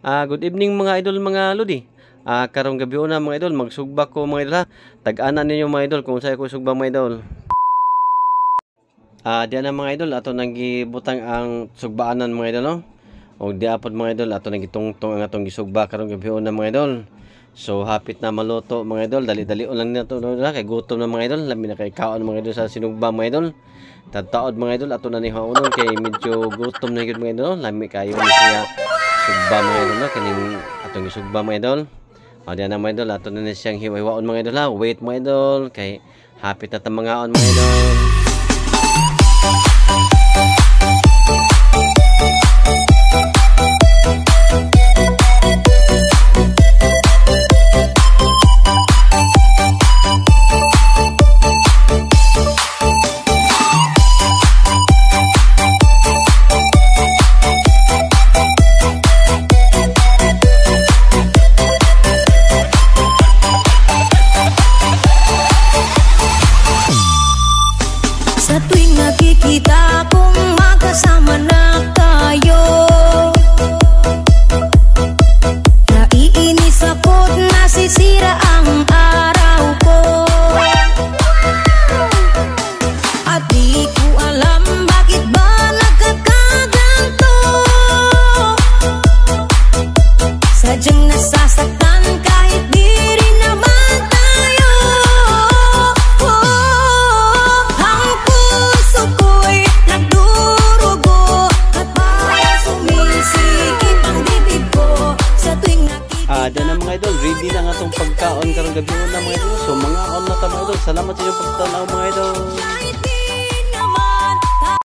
Good evening mga idol, mga lodi. Karong gabi na mga idol, magsugba ko mga idol ha. Tag-ana ninyo mga idol kung sa'yo ko sugba mga idol. Diyan na mga idol, ato nang gibutang ang sugbaanan mga idol no. O diapod mga idol, ato nang gitungtong ang atong gisugba karong gabi na mga idol. So hapit na maluto mga idol, dali-dali lang nito kay gutom na mga idol, labi na kay kaon mga idol sa sinugba mga idol. Tataod mga idol, ato na ni haunon kay medyo gutom na gyud mga idol, lami kayo ni siya sugba mga idol no, kaning atong gisugba mga idol. Diyan na mga idol, ato na ni siyang hiwa-hiwaon mga idol ha. Wait mga idol, kay hapit na tamangaon mga idol. Sa tuwing nakikita kong magkasama na tayo, naiinis ako't nasisira ang araw ko. At di ko alam bakit ba nagkakaganto. Sadyang nasasaktan kahit di rin naman tayo. Diyan na mga idol, ready na nga itong pagkaon karong gabi na mga idol. So mga on na ta mga idol. Salamat sa inyong pagtanaw mga idol.